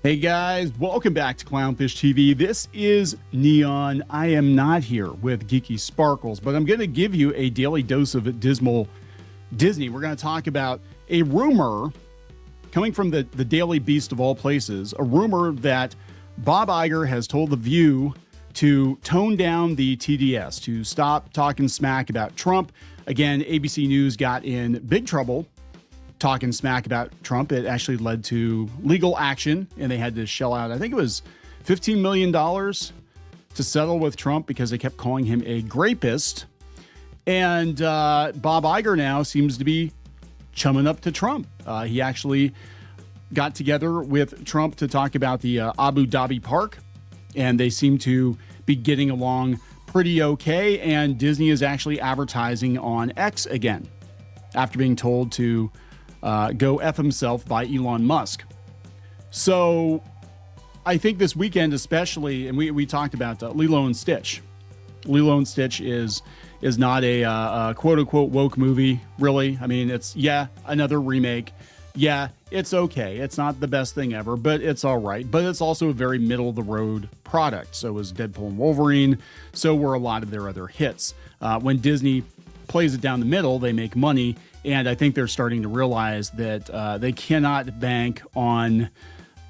Hey guys, welcome back to Clownfish TV. This is Kneon. I am not here with Geeky Sparkles, but I'm going to give you a daily dose of dismal Disney. We're going to talk about a rumor coming from the Daily Beast of all places, a rumor that Bob Iger has told The View to tone down the TDS, to stop talking smack about Trump. Again, ABC News got in big trouble talking smack about Trump. It actually led to legal action, and they had to shell out, I think it was $15 million to settle with Trump because they kept calling him a grapist. And Bob Iger now seems to be chumming up to Trump. He actually got together with Trump to talk about the Abu Dhabi park, and they seem to be getting along pretty okay. And Disney is actually advertising on X again after being told to go F himself by Elon Musk. So I think this weekend especially, and we talked about Lilo and Stitch. Lilo and Stitch is not a quote-unquote woke movie, really. I mean, it's, yeah, another remake. Yeah, it's okay. It's not the best thing ever, but it's all right. But it's also a very middle-of-the-road product. So was Deadpool and Wolverine. So were a lot of their other hits. When Disney plays it down the middle, they make money. And I think they're starting to realize that they cannot bank on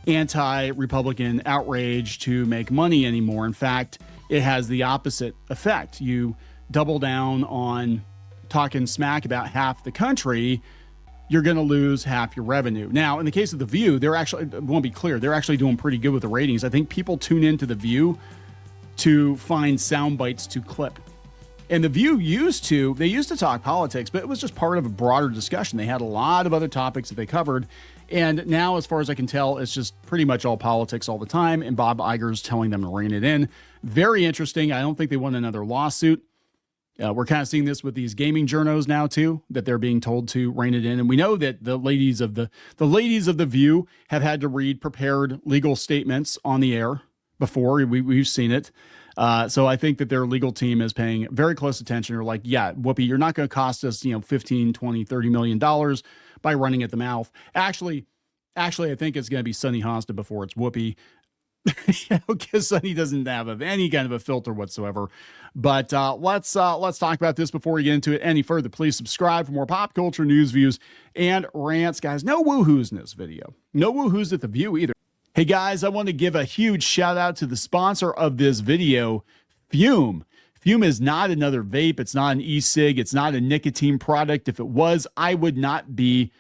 anti-Republican outrage to make money anymore. In fact, it has the opposite effect. You double down on talking smack about half the country, you're going to lose half your revenue. Now, in the case of The View, they're actually, I want to be clear, they're actually doing pretty good with the ratings. I think people tune into The View to find sound bites to clip. And The View used to talk politics, but it was just part of a broader discussion. They had a lot of other topics that they covered. And now, as far as I can tell, it's just pretty much all politics all the time. And Bob Iger's telling them to rein it in. Very interesting. I don't think they want another lawsuit. We're kind of seeing this with these gaming journos now, too, that they're being told to rein it in. And we know that the ladies of The View have had to read prepared legal statements on the air before. We've seen it. So I think that their legal team is paying very close attention. They're like, yeah, Whoopi, you're not going to cost us, 15, 20, $30 million by running at the mouth. Actually, I think it's going to be Sunny Hostin before it's Whoopi, because Sunny doesn't have any kind of a filter whatsoever. But let's talk about this before we get into it any further. Please subscribe for more pop culture news, views, and rants. Guys, no woohoos in this video. No woohoos at The View either. Hey guys, I want to give a huge shout out to the sponsor of this video, Fume. Fume is not another vape. It's not an e-cig. It's not a nicotine product. If it was, I would not be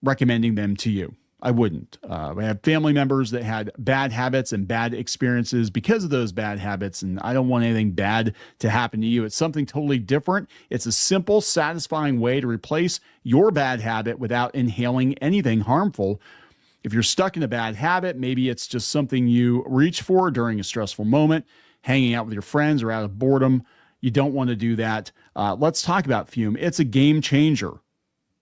recommending them to you. I wouldn't. I have family members that had bad habits and bad experiences because of those bad habits, and I don't want anything bad to happen to you. It's something totally different. It's a simple, satisfying way to replace your bad habit without inhaling anything harmful. If you're stuck in a bad habit, maybe it's just something you reach for during a stressful moment, hanging out with your friends or out of boredom. You don't want to do that. Let's talk about Fume. It's a game changer.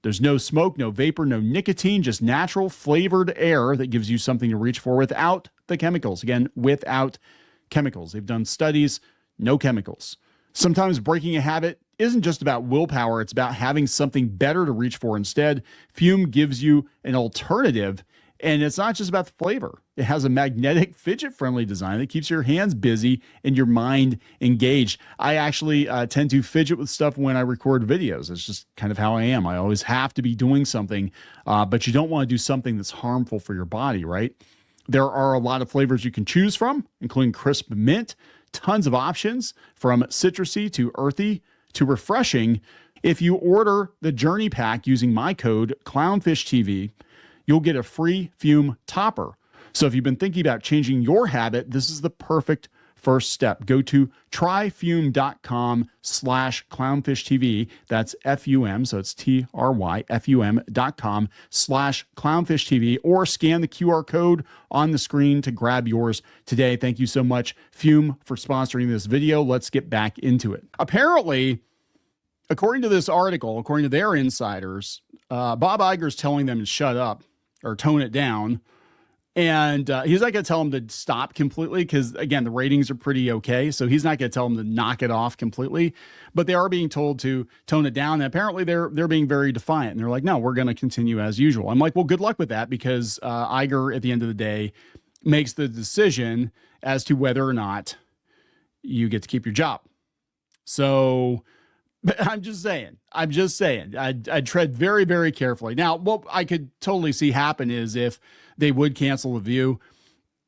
There's no smoke, no vapor, no nicotine, just natural flavored air that gives you something to reach for without the chemicals. Again, without chemicals. They've done studies, no chemicals. Sometimes breaking a habit isn't just about willpower. It's about having something better to reach for instead. Fume gives you an alternative. And it's not just about the flavor. It has a magnetic, fidget-friendly design that keeps your hands busy and your mind engaged. I actually tend to fidget with stuff when I record videos. It's just kind of how I am. I always have to be doing something, but you don't want to do something that's harmful for your body, right? There are a lot of flavors you can choose from, including crisp mint, tons of options from citrusy to earthy to refreshing. If you order the Journey Pack using my code ClownfishTV, you'll get a free Fume topper. So if you've been thinking about changing your habit, this is the perfect first step. Go to tryfume.com/clownfishtv. That's F-U-M, so it's T-R-Y, F-U-M.com/clownfishtv, or scan the QR code on the screen to grab yours today. Thank you so much, Fume, for sponsoring this video. Let's get back into it. Apparently, according to this article, according to their insiders, Bob Iger's telling them to shut up or tone it down And he's not going to tell him to stop completely because, again, the ratings are pretty okay. So he's not going to tell him to knock it off completely. But they are being told to tone it down. And apparently they're being very defiant. And they're like, no, we're going to continue as usual. I'm like, well, good luck with that, because Iger, at the end of the day, makes the decision as to whether or not you get to keep your job. So I'm just saying, I'd tread very, very carefully. Now, what I could totally see happen is if they would cancel The View,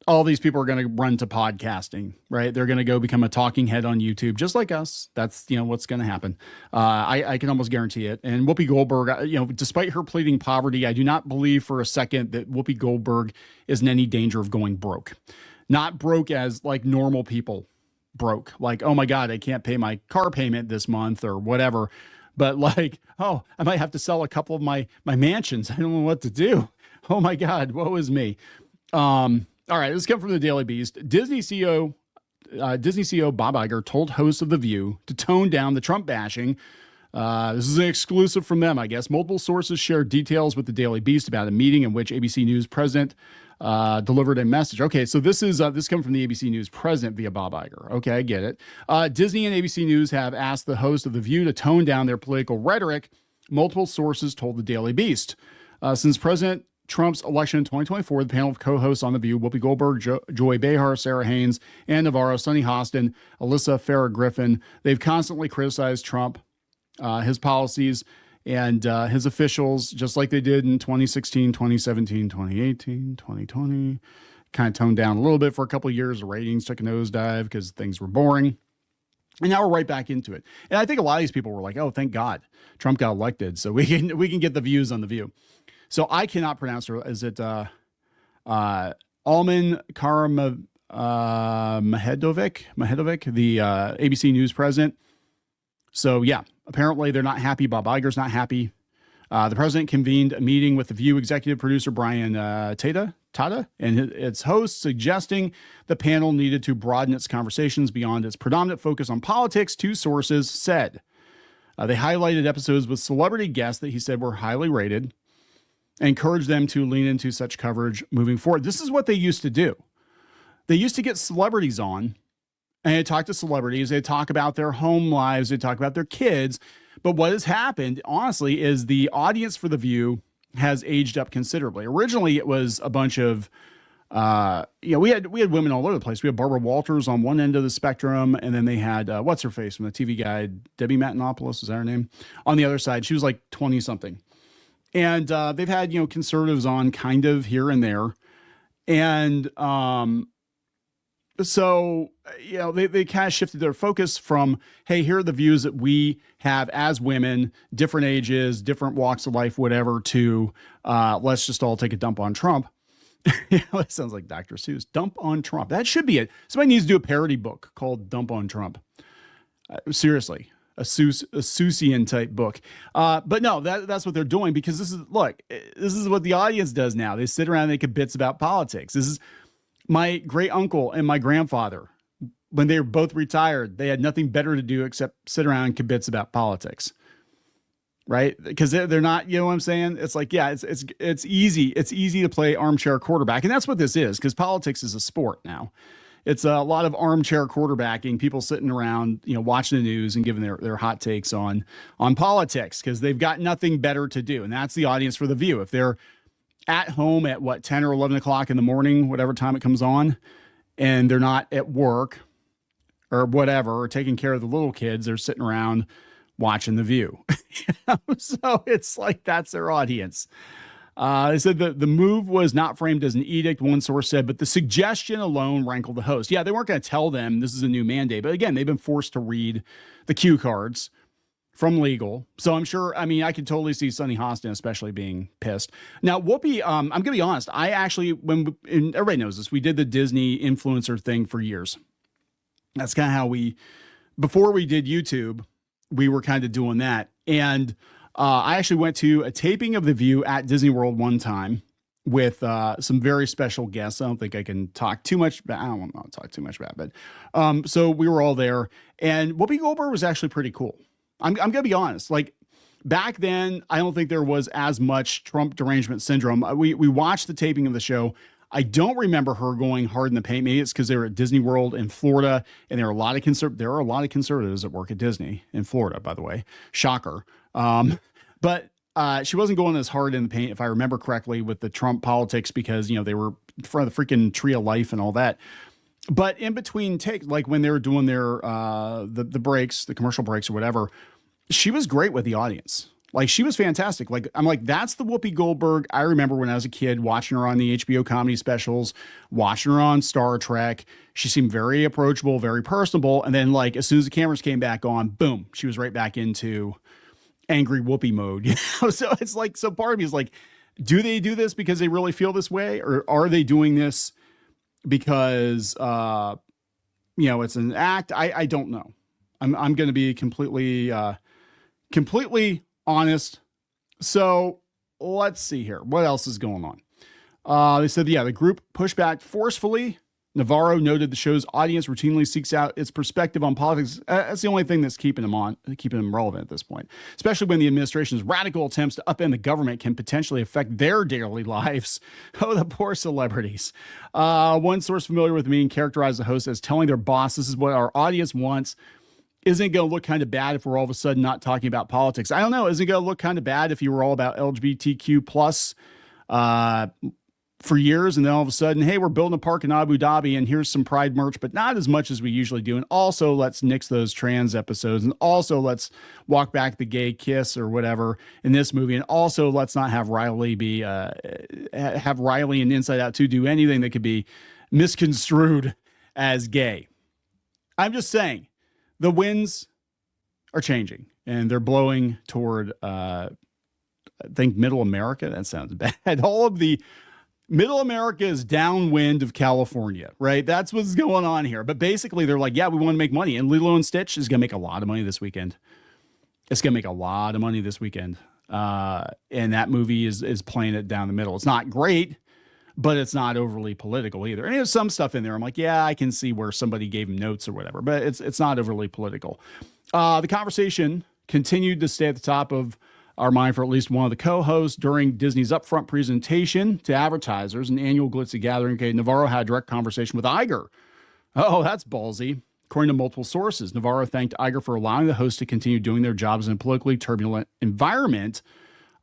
all these people are going to run to podcasting, right? They're going to go become a talking head on YouTube, just like us. That's, what's going to happen. I can almost guarantee it. And Whoopi Goldberg, despite her pleading poverty, I do not believe for a second that Whoopi Goldberg is in any danger of going broke. Not broke as like normal people broke. Like, oh my God, I can't pay my car payment this month or whatever. But like, oh, I might have to sell a couple of my mansions. I don't know what to do. Oh my God, woe is me. All right, this comes from the Daily Beast. Disney CEO Bob Iger told hosts of The View to tone down the Trump bashing. This is an exclusive from them, I guess. Multiple sources shared details with the Daily Beast about a meeting in which ABC News president delivered a message. Okay, so this comes from the ABC News president via Bob Iger. Okay, I get it. Disney and ABC News have asked the host of The View to tone down their political rhetoric. Multiple sources told the Daily Beast. Since President Trump's election in 2024, the panel of co-hosts on The View, Whoopi Goldberg, Joy Behar, Sarah Haynes, Ann Navarro, Sunny Hostin, Alyssa Farah Griffin, they've constantly criticized Trump, his policies, and his officials, just like they did in 2016, 2017, 2018, 2020. Kind of toned down a little bit for a couple of years. The ratings took a nosedive because things were boring. And now we're right back into it. And I think a lot of these people were like, oh, thank God Trump got elected so we can get the views on The View. So I cannot pronounce her. Is it Alman Mahedovich, the ABC News president? So yeah, apparently they're not happy. Bob Iger's not happy. The president convened a meeting with The View executive producer Brian Tada and its host, suggesting the panel needed to broaden its conversations beyond its predominant focus on politics. Two sources said they highlighted episodes with celebrity guests that he said were highly rated, and encourage them to lean into such coverage moving forward. This is what they used to do. They used to get celebrities on and they talk to celebrities. They talk about their home lives. They talk about their kids. But what has happened, honestly, is the audience for The View has aged up considerably. Originally, it was a bunch of, we had women all over the place. We had Barbara Walters on one end of the spectrum. And then they had, what's her face from the TV Guide? Debbie Matenopoulos, is that her name? On the other side, she was like 20 something. And they've had, conservatives on kind of here and there. And so, they kind of shifted their focus from, hey, here are the views that we have as women, different ages, different walks of life, whatever, to let's just all take a dump on Trump. It sounds like Dr. Seuss. Dump on Trump. That should be it. Somebody needs to do a parody book called Dump on Trump. Seriously. A Seussian type book. But no, that's what they're doing, because this is what the audience does now. They sit around and make bits about politics. This is my great uncle and my grandfather. When they were both retired, they had nothing better to do except sit around and kibitz about politics. Right? Because they're not, you know what I'm saying? It's like, yeah, it's easy. It's easy to play armchair quarterback. And that's what this is, because politics is a sport now. It's a lot of armchair quarterbacking, people sitting around, watching the news and giving their hot takes on politics, because they've got nothing better to do. And that's the audience for The View. If they're at home at 10 or 11 o'clock in the morning, whatever time it comes on, and they're not at work or whatever, or taking care of the little kids, they're sitting around watching The View. So it's like, that's their audience. They said the move was not framed as an edict, one source said, but the suggestion alone rankled the host. Yeah, they weren't going to tell them this is a new mandate. But again, they've been forced to read the cue cards from legal. So I'm sure, I could totally see Sunny Hostin especially being pissed. Now, Whoopi, I'm going to be honest. I actually, and everybody knows this, we did the Disney influencer thing for years. That's kind of how before we did YouTube, we were kind of doing that. And I actually went to a taping of The View at Disney World one time with some very special guests. I don't think I can talk too much, but I don't want to talk too much about it. But so we were all there, and Whoopi Goldberg was actually pretty cool. I'm going to be honest. Like, back then, I don't think there was as much Trump derangement syndrome. We watched the taping of the show. I don't remember her going hard in the paint. Maybe it's because they were at Disney World in Florida, and there are a lot of conservatives that work at Disney in Florida, by the way. Shocker. But she wasn't going as hard in the paint, if I remember correctly, with the Trump politics, because, they were in front of the freaking tree of life and all that. But in between takes, like when they were doing their the breaks, the commercial breaks or whatever, she was great with the audience. Like, she was fantastic. Like, I'm like, that's the Whoopi Goldberg I remember when I was a kid, watching her on the HBO comedy specials, watching her on Star Trek. She seemed very approachable, very personable. And then, like, as soon as the cameras came back on, boom, she was right back into angry Whoopi mode. So it's like, so part of me is like, do they do this because they really feel this way? Or are they doing this because, it's an act? I don't know. I'm going to be completely honest. So let's see here. What else is going on? They said, the group pushed back forcefully. Navarro noted the show's audience routinely seeks out its perspective on politics. That's the only thing that's keeping them relevant at this point, especially when the administration's radical attempts to upend the government can potentially affect their daily lives. Oh, the poor celebrities. One source familiar with the meeting characterized the host as telling their boss, "This is what our audience wants." Isn't it going to look kind of bad if we're all of a sudden not talking about politics? I don't know. Isn't it going to look kind of bad if you were all about LGBTQ plus for years, and then all of a sudden, hey, we're building a park in Abu Dhabi, and here's some Pride merch, but not as much as we usually do. And also, let's nix those trans episodes, and also let's walk back the gay kiss or whatever in this movie, and also let's not have Riley and Inside Out 2 do anything that could be misconstrued as gay. I'm just saying. The winds are changing, and they're blowing toward, I think, Middle America. That sounds bad. All of the Middle America is downwind of California, right? That's what's going on here. But basically, they're like, yeah, we want to make money. And Lilo and Stitch is going to make a lot of money this weekend. It's going to make a lot of money this weekend. And that movie is playing it down the middle. It's not great, but it's not overly political either. And there's some stuff in there I'm like, yeah, I can see where somebody gave him notes or whatever, but it's not overly political. The conversation continued to stay at the top of our mind for at least one of the co-hosts during Disney's upfront presentation to advertisers, an annual glitzy gathering. Okay, Navarro had a direct conversation with Iger. Oh, that's ballsy. According to multiple sources, Navarro thanked Iger for allowing the host to continue doing their jobs in a politically turbulent environment.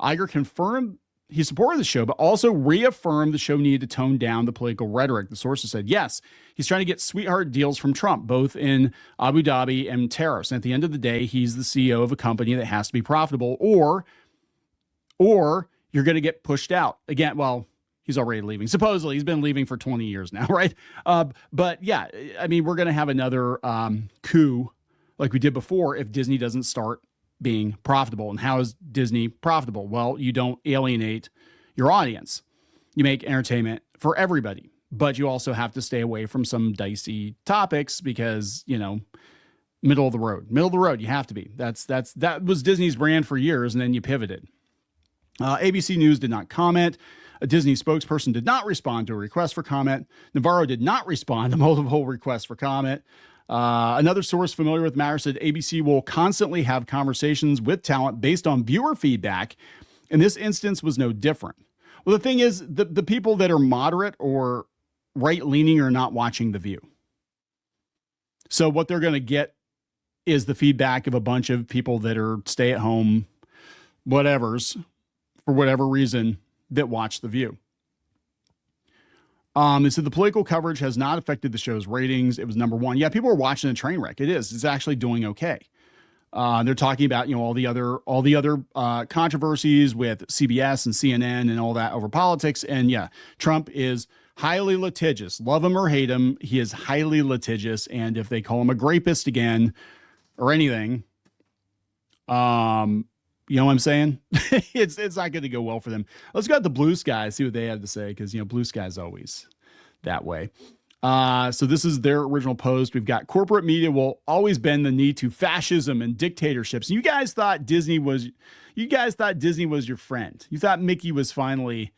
Iger confirmed he supported the show, but also reaffirmed the show needed to tone down the political rhetoric. The sources said, yes, he's trying to get sweetheart deals from Trump, both in Abu Dhabi and tariffs. And at the end of the day, he's the CEO of a company that has to be profitable, or you're going to get pushed out. Again, well, he's already leaving. Supposedly, he's been leaving for 20 years now, right? But yeah, I mean, we're going to have another coup like we did before if Disney doesn't start being profitable. And how is Disney profitable? Well, you don't alienate your audience. You make entertainment for everybody, but you also have to stay away from some dicey topics because, middle of the road, you have to be. That was Disney's brand for years. And then you pivoted. ABC News did not comment. A Disney spokesperson did not respond to a request for comment. Navarro did not respond to multiple requests for comment. Another source familiar with the matter said ABC will constantly have conversations with talent based on viewer feedback, and this instance was no different. Well, the thing is, the people that are moderate or right-leaning are not watching The View. So what they're going to get is the feedback of a bunch of people that are stay-at-home whatevers, for whatever reason, that watch The View. They said the political coverage has not affected the show's ratings. It was number one. Yeah, people are watching a train wreck. It is. It's actually doing okay. They're talking about, all the other controversies with CBS and CNN and all that over politics. And yeah, Trump is highly litigious. Love him or hate him, he is highly litigious. And if they call him a rapist again or anything, you know what I'm saying? it's not going to go well for them. Let's go out to Blue Sky, see what they have to say, because, Blue Sky's always that way. So this is their original post. We've got corporate media will always bend the knee to fascism and dictatorships. You guys thought Disney was your friend. You thought Mickey was finally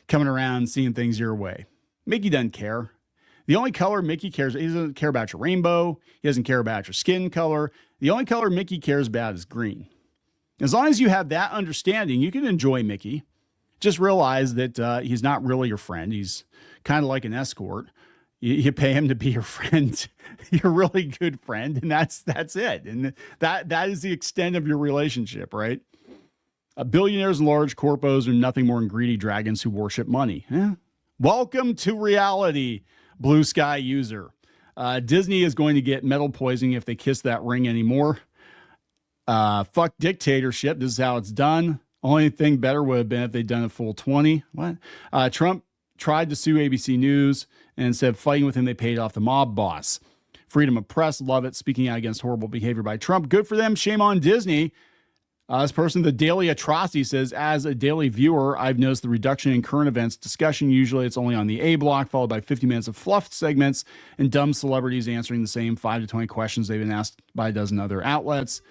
coming around, seeing things your way. Mickey doesn't care. The only color Mickey cares, he doesn't care about your rainbow. He doesn't care about your skin color. The only color Mickey cares about is green. As long as you have that understanding, you can enjoy Mickey. just realize that he's not really your friend. He's kind of like an escort. You pay him to be your friend, your really good friend, and that's it. And that is the extent of your relationship, right? Billionaires and large corpos are nothing more than greedy dragons who worship money. Welcome to reality, Blue Sky user. Disney is going to get metal poisoning if they kiss that ring anymore. Fuck dictatorship. This is how it's done. Only thing better would have been if they'd done a full 20. What? Trump tried to sue ABC News and instead of fighting with him, they paid off the mob boss. Freedom of press, love it. Speaking out against horrible behavior by Trump. Good for them. Shame on Disney. This person, the Daily Atrocity, says, as a daily viewer, I've noticed the reduction in current events discussion. Usually it's only on the A block, followed by 50 minutes of fluff segments and dumb celebrities answering the same 5 to 20 questions they've been asked by a dozen other outlets.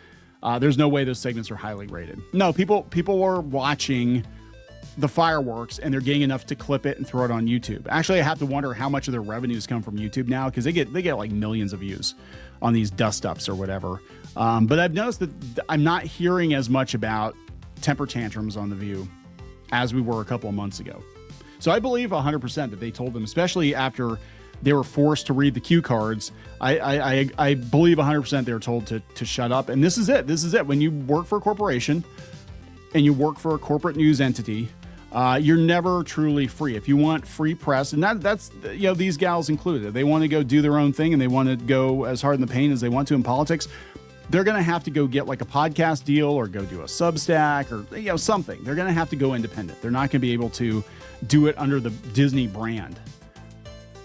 There's no way those segments are highly rated. No, people are watching the fireworks and they're getting enough to clip it and throw it on YouTube. Actually, I have to wonder how much of their revenues come from YouTube now, because they get like millions of views on these dust-ups or whatever. But I've noticed that I'm not hearing as much about temper tantrums on The View as we were a couple of months ago. So I believe 100% that they told them, especially after they were forced to read the cue cards. I believe 100% they were told to shut up. And this is it. This is it. When you work for a corporation and you work for a corporate news entity, you're never truly free. If you want free press, and that's these gals included, they want to go do their own thing and they want to go as hard in the paint as they want to in politics, they're going to have to go get like a podcast deal or go do a Substack or something. They're going to have to go independent. They're not going to be able to do it under the Disney brand,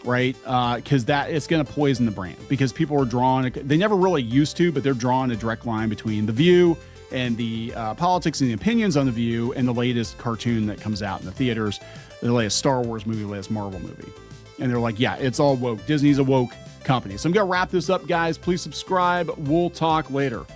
right? Because it's going to poison the brand, because people are drawn. They never really used to, but they're drawing a direct line between The View and the politics and the opinions on The View and the latest cartoon that comes out in the theaters, the latest Star Wars movie, the latest Marvel movie. And they're like, yeah, it's all woke. Disney's a woke company. So I'm going to wrap this up, guys. Please subscribe. We'll talk later.